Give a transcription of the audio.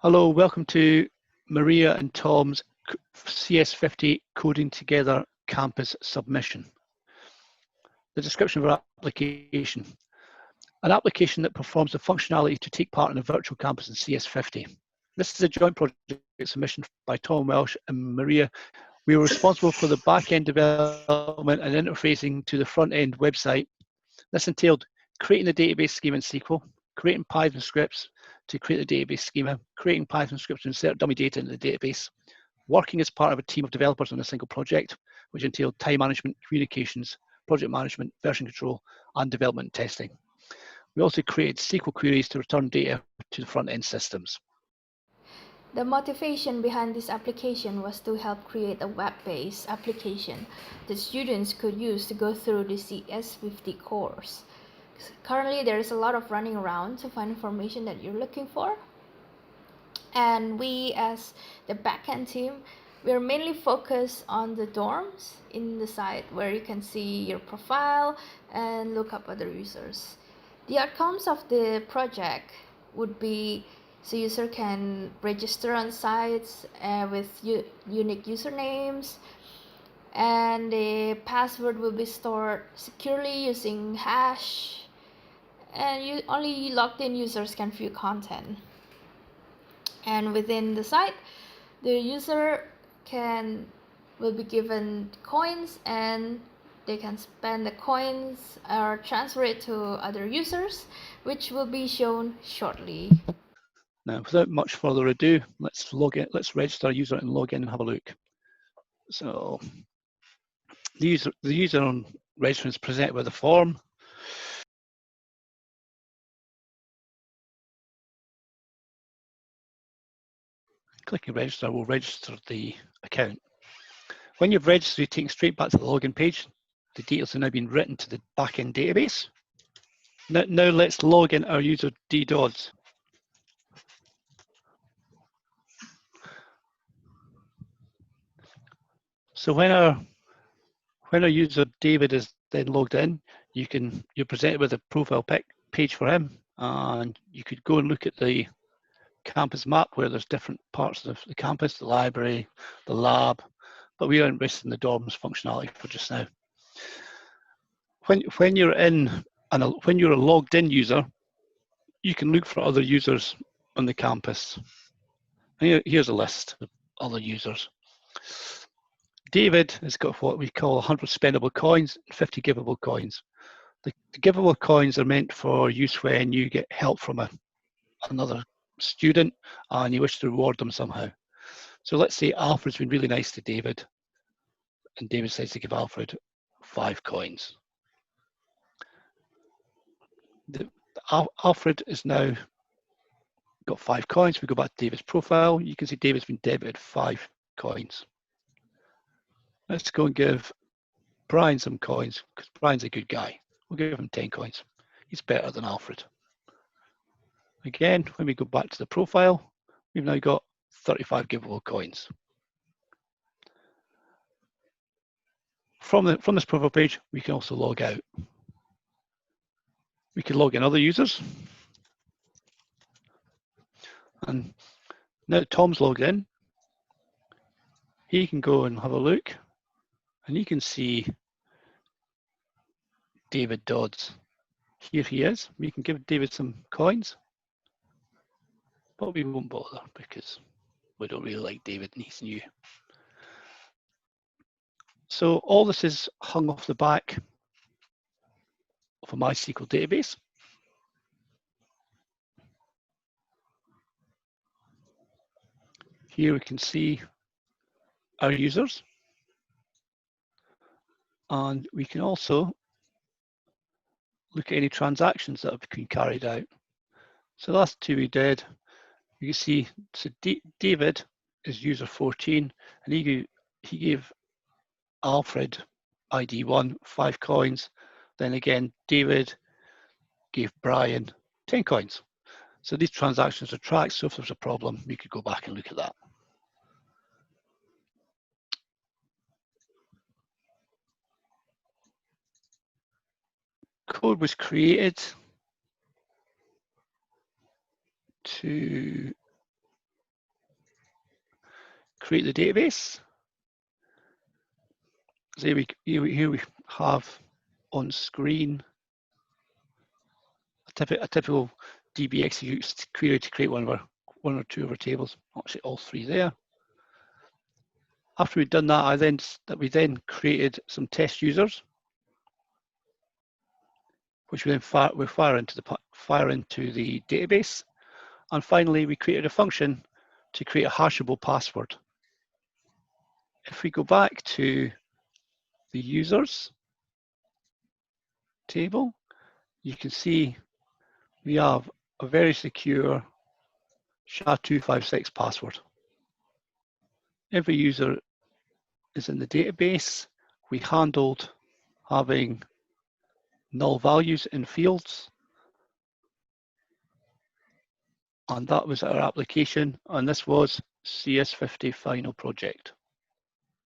Hello, welcome to Maria and Tom's CS50 Coding Together campus submission. The description of our application. An application that performs the functionality to take part in a virtual campus in CS50. This is a joint project submission by Tom Welsh and Maria. We were responsible for the back-end development and interfacing to the front-end website. This entailed creating the database schema in SQL, creating Python scripts to create the database schema, creating Python scripts to insert dummy data into the database, working as part of a team of developers on a single project, which entailed time management, communications, project management, version control, and development testing. We also created SQL queries to return data to the front-end systems. The motivation behind this application was to help create a web-based application that students could use to go through the CS50 course. Currently, there is a lot of running around to find information that you're looking for. And we, as the backend team, we're mainly focused on the dorms in the site where you can see your profile and look up other users. The outcomes of the project would be so user can register on sites with unique usernames, and the password will be stored securely using hash, and only logged in users can view content. And within the site, the user will be given coins, and they can spend the coins or transfer it to other users, which will be shown shortly. Now, without much further ado, let's register a user and log in and have a look. So the user on registering is presented with a form. Clicking register will register the account. When you've registered, you're taken straight back to the login page. The details have now been written to the backend database. Now let's log in our user ddodds. So when our user David is then logged in, you're presented with a profile page for him, and you could go and look at the campus map where there's different parts of the campus, the library, the lab, but we are interested in the dorms functionality for just now. When you're a logged in user, you can look for other users on the campus. Here's a list of other users. David has got what we call 100 spendable coins and 50 giveable coins. The giveable coins are meant for use when you get help from another student and you wish to reward them somehow. So let's say Alfred's been really nice to David, and David decides to give Alfred 5 coins. Alfred is now got 5 coins. We go back to David's profile. You can see David's been debited 5 coins. Let's go and give Brian some coins, because Brian's a good guy. We'll give him 10 coins. He's better than Alfred. Again, when we go back to the profile, we've now got 35 giveable coins. From this profile page, we can also log out. We can log in other users. And now Tom's logged in. He can go and have a look, and you can see David Dodds. Here he is. We can give David some coins, but we won't bother because we don't really like David and he's new. So all this is hung off the back of a MySQL database. Here we can see our users, and we can also look at any transactions that have been carried out. So the last 2 we did, you can see, so David is user 14, and he gave Alfred ID1 5 coins. Then again, David gave Brian 10 coins. So these transactions are tracked, so if there's a problem, we could go back and look at that. Code was created to create the database. So here we have on screen a typical DB executes query to create one or two of our tables. Actually, all three there. After we'd done that, we then created some test users, which we then fire into the database. And finally, we created a function to create a hashable password. If we go back to the users table, you can see we have a very secure SHA-256 password. Every user is in the database. We handled having null values in fields. And that was our application. And this was CS50 final project.